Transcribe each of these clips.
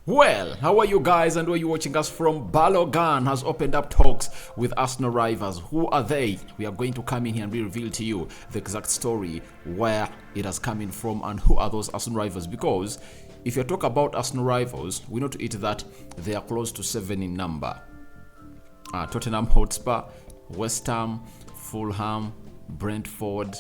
Well, how are you guys and where are you watching us from? Balogun has opened up talks with Arsenal rivals. Who are they? We are going to come in here and reveal to you the exact story, where it has come in from and who are those Arsenal rivals. Because if you talk about Arsenal rivals, we know to it that they are close to 7 in number. Tottenham Hotspur, West Ham, Fulham, Brentford,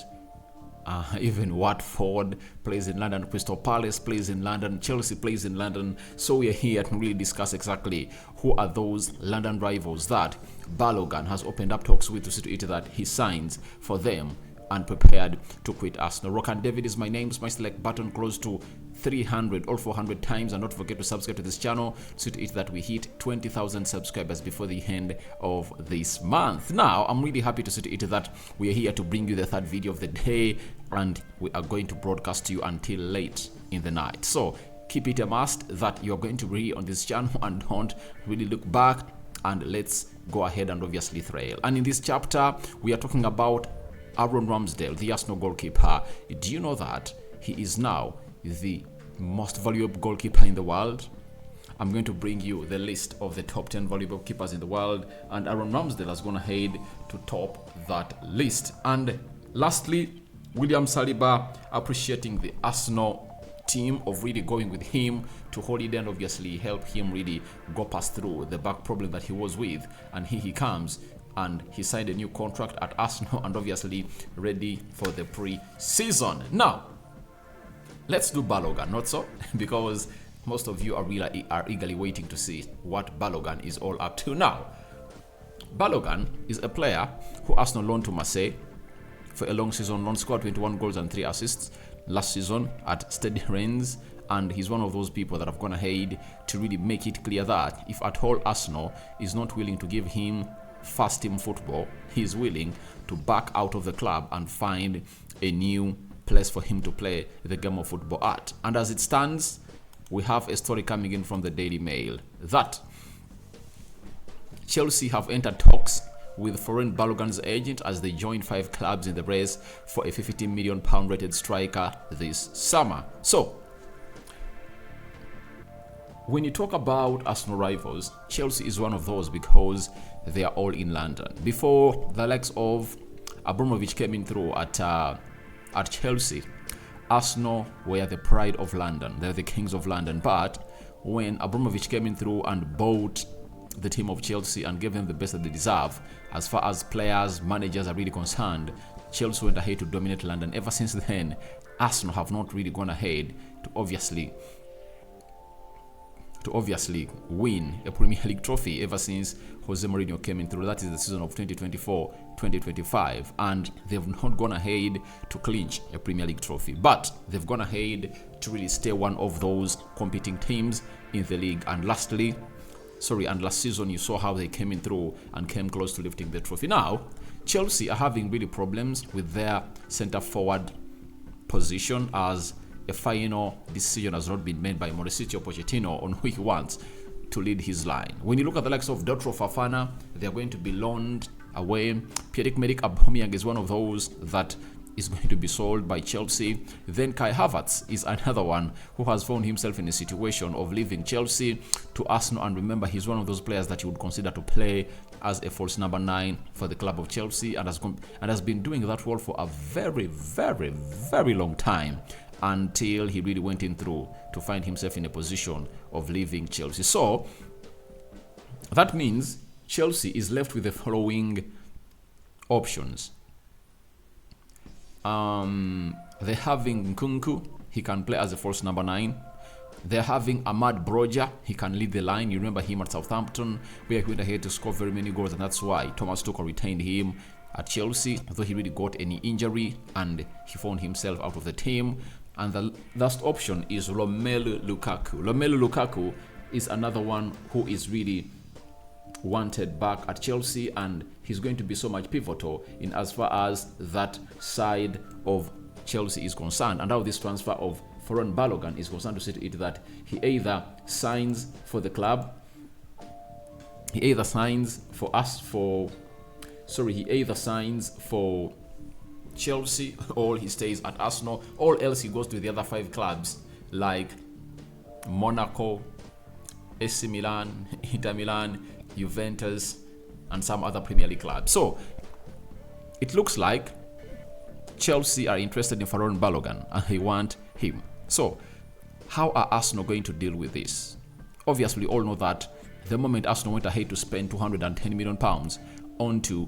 even Watford plays in London, Crystal Palace plays in London, Chelsea plays in London. So we are here to really discuss exactly who are those London rivals that Balogun has opened up talks with to see to it that he signs for them and prepared to quit Arsenal. Rokani David is my name. Smash the like button close to 300 or 400 times, and not forget to subscribe to this channel so to it that we hit 20,000 subscribers before the end of this month. Now I'm really happy to see to it that we are here to bring you the third video of the day, and we are going to broadcast to you until late in the night. So keep it a must that you're going to be on this channel and don't really look back, and let's go ahead and obviously thrill. And in this chapter we are talking about Aaron Ramsdale, the Arsenal goalkeeper. Do you know that he is now the most valuable goalkeeper in the world? I'm going to bring you the list of the top 10 valuable keepers in the world, and Aaron Ramsdale has gone ahead to top that list. And lastly, William Saliba appreciating the Arsenal team of really going with him to holiday and obviously help him really go past through the back problem that he was with, and here he comes and he signed a new contract at Arsenal and obviously ready for the pre-season. Now let's do Balogun, not so? Because most of you are eagerly waiting to see what Balogun is all up to. Now, Balogun is a player who Arsenal loaned to Marseille for a long season, scored 21 goals and 3 assists last season at steady reigns, and he's one of those people that have gone ahead to really make it clear that if at all Arsenal is not willing to give him first team football, he is willing to back out of the club and find a new place for him to play the game of football at. And as it stands, we have a story coming in from the Daily Mail that Chelsea have entered talks with foreign Balogun's agent as they join 5 clubs in the race for a £50 million rated striker this summer. So when you talk about Arsenal rivals, Chelsea is one of those because they are all in London. Before the likes of Abramovich came in through at Chelsea, Arsenal were the pride of London. They're the kings of London. But when Abramovich came in through and bought the team of Chelsea and gave them the best that they deserve, as far as players, managers are really concerned, Chelsea went ahead to dominate London. Ever since then, Arsenal have not really gone ahead to obviously win a Premier League trophy ever since Jose Mourinho came in through. That is the season of 2024-2025, and they've not gone ahead to clinch a Premier League trophy, but they've gone ahead to really stay one of those competing teams in the league. And last season you saw how they came in through and came close to lifting the trophy. Now Chelsea are having really problems with their centre forward position, as a final decision has not been made by Mauricio Pochettino on who he wants to lead his line. When you look at the likes of Dotro Fafana, they are going to be loaned away. Pierre-Emerick Aubameyang is one of those that is going to be sold by Chelsea. Then Kai Havertz is another one who has found himself in a situation of leaving Chelsea to Arsenal, and remember, he's one of those players that you would consider to play as a false number 9 for the club of Chelsea, and has been doing that role for a very, very, very long time, until he really went in through to find himself in a position of leaving Chelsea. So that means Chelsea is left with the following options. They're having Nkunku, he can play as a false number 9. They're having Ahmad Broja, he can lead the line. You remember him at Southampton, where he went ahead to score very many goals, and that's why Thomas Tuchel retained him at Chelsea, although he really got any injury and he found himself out of the team. And the last option is Romelu Lukaku. Romelu Lukaku is another one who is really wanted back at Chelsea, and he's going to be so much pivotal in as far as that side of Chelsea is concerned, and how this transfer of foreign Balogun is concerned, to say to it that he either signs for the club, he either signs for Chelsea, or he stays at Arsenal, or else he goes to the other 5 clubs like Monaco, AC Milan, Inter Milan, Juventus, and some other Premier League clubs. So it looks like Chelsea are interested in Farron Balogun and they want him. So how are Arsenal going to deal with this? Obviously, we all know that the moment Arsenal went ahead to spend £210 million onto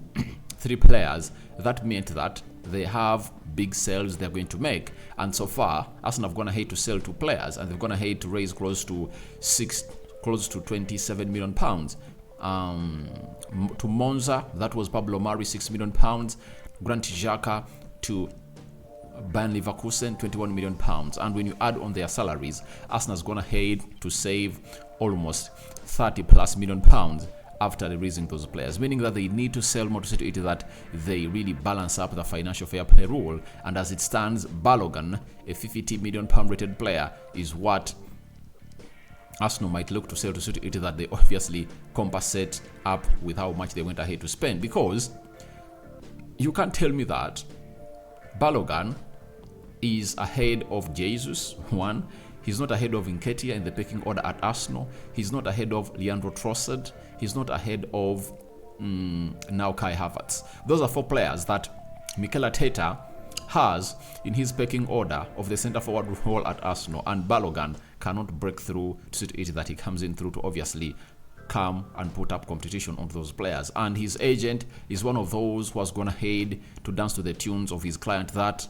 3 players, that meant that they have big sales they're going to make. And so far, Arsenal have gone ahead to sell 2 players, and they've gone ahead to raise close to £27 million. To Monza, that was Pablo Mari, £6 million. Grant Xhaka to Bayern Leverkusen, £21 million. And when you add on their salaries, Arsenal's gone ahead to save almost £30+ million after releasing those players, meaning that they need to sell more to see to it that they really balance up the financial fair play rule. And as it stands, Balogun, a £50 million rated player, is what Arsenal might look to sell to see to it that they obviously compensate up with how much they went ahead to spend, because you can't tell me that Balogun is ahead of Jesus. One, he's not ahead of Nketiah in the pecking order at Arsenal. He's not ahead of Leandro Trossard. He's not ahead of now Kai Havertz. Those are 4 players that Mikel Arteta has in his pecking order of the centre forward role at Arsenal, and Balogun cannot break through to see it that he comes in through to obviously come and put up competition on those players. And his agent is one of those who has gone ahead to dance to the tunes of his client that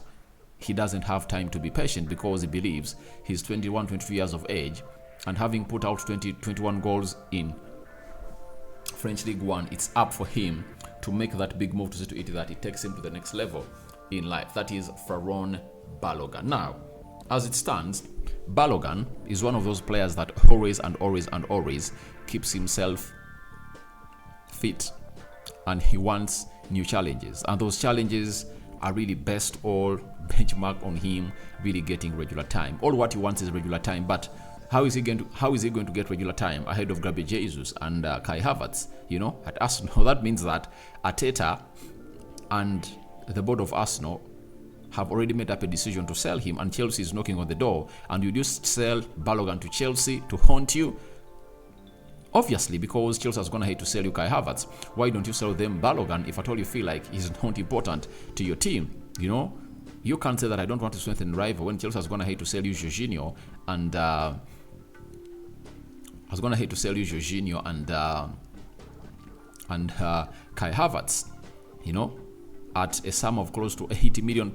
he doesn't have time to be patient, because he believes he's 22 years of age, and having put out 21 goals in French League 1, it's up for him to make that big move to see to it that it takes him to the next level in life. That is Farron Balogun. Now, as it stands, Balogun is one of those players that always keeps himself fit, and he wants new challenges, and those challenges are really best all benchmark on him really getting regular time. All what he wants is regular time, but how is he going to get regular time ahead of Gabriel Jesus and Kai Havertz, at Arsenal? That means that Arteta and the board of Arsenal have already made up a decision to sell him, and Chelsea is knocking on the door. And you just sell Balogun to Chelsea to haunt you? Obviously, because Chelsea has gone ahead to sell you Kai Havertz. Why don't you sell them Balogun if at all you feel like he's not important to your team? You can't say that I don't want to strengthen rival when Chelsea has gone ahead to sell you Jorginho and Kai Havertz, at a sum of close to £80 million.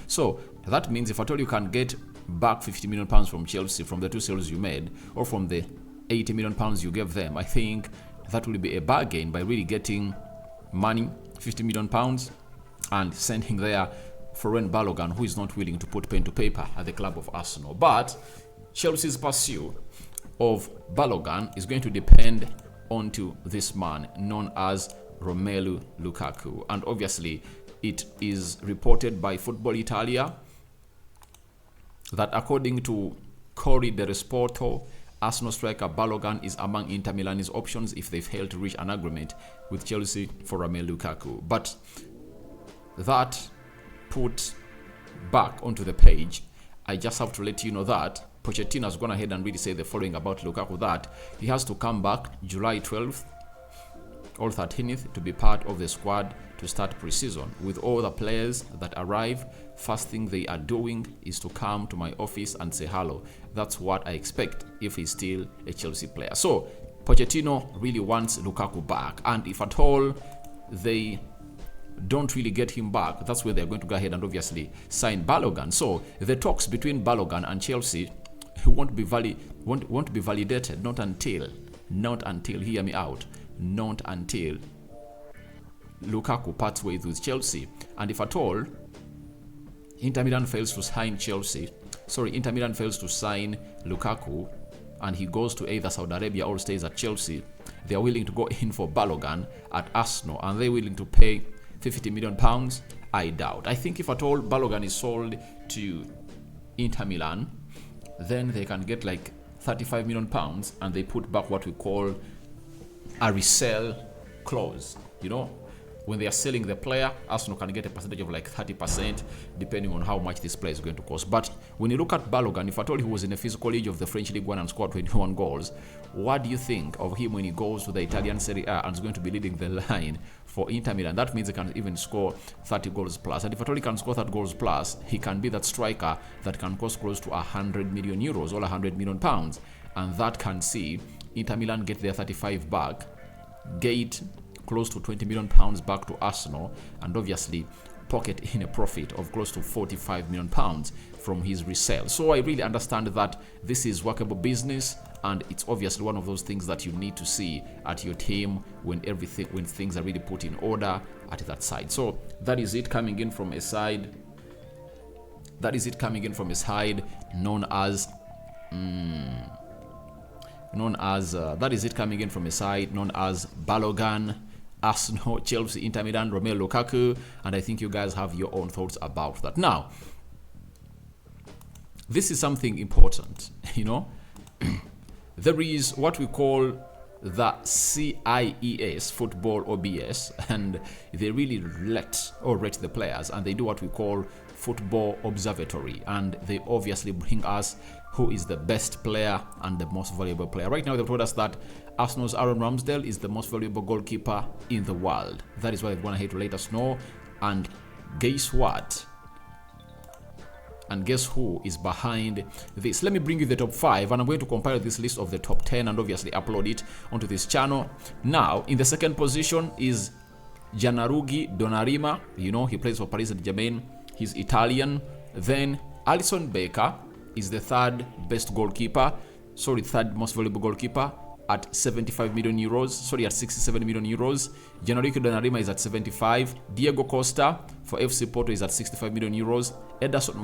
So that means if at all you can get back £50 million from Chelsea from the 2 sales you made, or from the £80 million you gave them, I think that will be a bargain by really getting money, £50 million, and sending there Farron Balogun, who is not willing to put pen to paper at the club of Arsenal. But Chelsea's pursuit of Balogun is going to depend onto this man known as Romelu Lukaku. And obviously, it is reported by Football Italia that according to Corriere dello Sport, Arsenal striker Balogun is among Inter Milan's options if they fail to reach an agreement with Chelsea for Romelu Lukaku. But that put back onto the page, I just have to let you know that Pochettino has gone ahead and really say the following about Lukaku, that he has to come back July 12th or 13th to be part of the squad to start pre-season. With all the players that arrive, first thing they are doing is to come to my office and say hello. That's what I expect if he's still a Chelsea player. So Pochettino really wants Lukaku back, and if at all they don't really get him back, that's where they're going to go ahead and obviously sign Balogun. So the talks between Balogun and Chelsea won't be validated not until, hear me out, not until Lukaku parts ways with Chelsea. And if at all Inter Milan fails to sign Lukaku and he goes to either Saudi Arabia or stays at Chelsea, they are willing to go in for Balogun at Arsenal, and they're willing to pay £50 million. I doubt. I think if at all Balogun is sold to Inter Milan, then they can get like £35 million, and they put back what we call a resale clause. when they are selling the player, Arsenal can get a percentage of like 30%, depending on how much this player is going to cost. But when you look at Balogun, if at all he was in the physical age of the French League One and scored 21 goals, what do you think of him when he goes to the Italian Serie A and is going to be leading the line for Inter Milan? That means he can even score 30 goals plus. And if at all he can score 30 goals plus, he can be that striker that can cost close to 100 million euros or 100 million pounds. And that can see Inter Milan get their 35 back, get close to 20 million pounds back to Arsenal, and obviously pocket in a profit of close to 45 million pounds from his resale. So I really understand that this is workable business, and it's obviously one of those things that you need to see at your team when things are really put in order at that side. So that is it coming in from a side. That is it coming in from a side known as that is it coming in from a side known as Balogun, Arsenal, Chelsea, Inter Milan, Romelu Lukaku, and I think you guys have your own thoughts about that. Now, this is something important, you know. There is what we call the CIES, Football OBS, and they really rate the players, and they do what we call Football Observatory, and they obviously bring us who is the best player and the most valuable player. Right now, they've told us that Arsenal's Aaron Ramsdale is the most valuable goalkeeper in the world. That is why they've gone ahead to let us know. And guess what? And guess who is behind this? Let me bring you the top 5, and I'm going to compile this list of the top 10 and obviously upload it onto this channel. Now, in the second position is Gianluigi Donnarumma. You know, he plays for Paris Saint-Germain. He's Italian. Then Alisson Becker is the third best goalkeeper. Third most valuable goalkeeper at 75 million euros. At 67 million euros. Gianluigi Donnarumma is at 75. Diego Costa for FC Porto is at 65 million euros. Ederson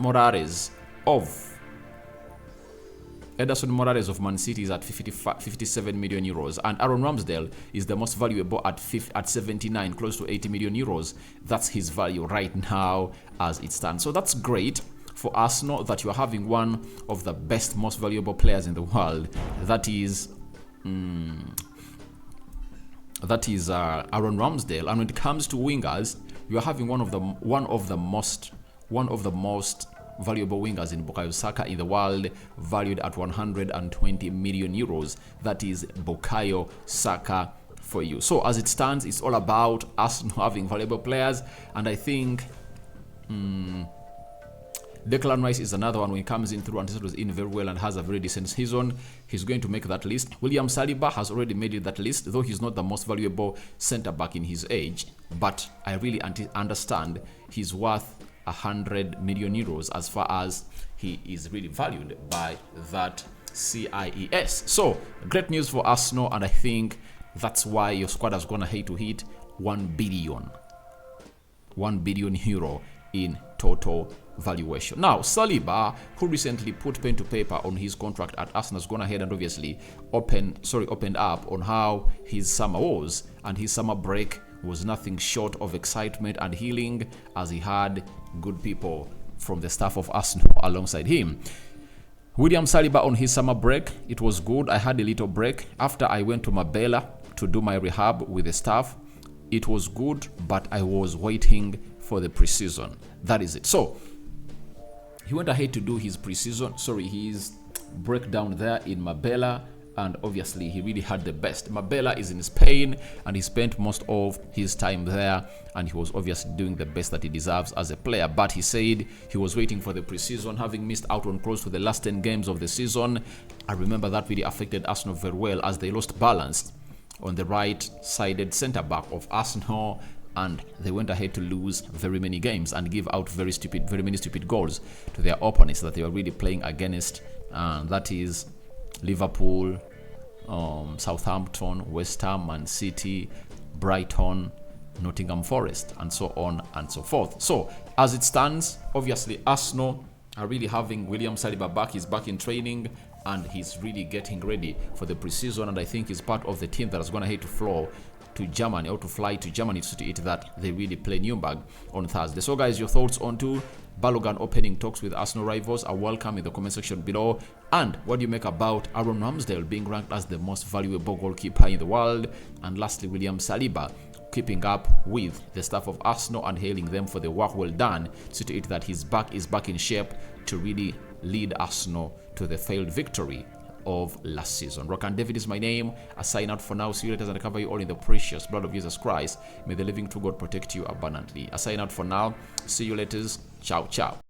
Moraes of Man City is at 57 million euros. And Aaron Ramsdale is the most valuable at 79, close to 80 million euros. That's his value right now as it stands. So that's great for Arsenal that you are having one of the best, most valuable players in the world. That is Aaron Ramsdale. And when it comes to wingers, you are having one of the most valuable wingers in Bukayo Saka in the world, valued at 120 million euros. That is Bukayo Saka for you. So as it stands, it's all about Arsenal having valuable players, and I think Declan Rice is another one. When he comes in through and settles in very well and has a very decent season, he's going to make that list. William Saliba has already made it that list, though he's not the most valuable centre back in his age, but I really understand he's worth 100 million euros as far as he is really valued by that CIES. So great news for Arsenal, and I think that's why your squad has gone ahead to hit 1 billion euro in total valuation. Now, Saliba, who recently put pen to paper on his contract at Arsenal, has gone ahead and obviously opened up on how his summer was, and his summer break was nothing short of excitement and healing, as he had good people from the staff of Arsenal alongside him. William Saliba on his summer break, it was good. I had a little break after I went to Marbella to do my rehab with the staff. It was good, but I was waiting for the preseason. That is it. So he went ahead to do his his breakdown there in Marbella, and obviously he really had the best. Marbella is in Spain, and he spent most of his time there, and he was obviously doing the best that he deserves as a player. But he said he was waiting for the preseason, having missed out on close to the last 10 games of the season. I remember that really affected Arsenal very well, as they lost balance on the right-sided centre-back of Arsenal, and they went ahead to lose very many games and give out very many stupid goals to their opponents that they were really playing against. That is Liverpool, Southampton, West Ham, Man City, Brighton, Nottingham Forest, and so on and so forth. So as it stands, obviously Arsenal are really having William Saliba back. He's back in training, and he's really getting ready for the preseason, and I think he's part of the team that is going to head to fly to Germany to see it that they really play Nuremberg on Thursday. So guys, your thoughts on to Balogun opening talks with Arsenal rivals are welcome in the comment section below. And what do you make about Aaron Ramsdale being ranked as the most valuable goalkeeper in the world? And lastly, William Saliba keeping up with the staff of Arsenal and hailing them for the work well done, see to it that his back is back in shape to really lead Arsenal to the failed victory of last season. Rokani David is my name. I sign out for now. See you later, and I cover you all in the precious blood of Jesus Christ. May the living true God protect you abundantly. I sign out for now. See you later. Ciao, ciao.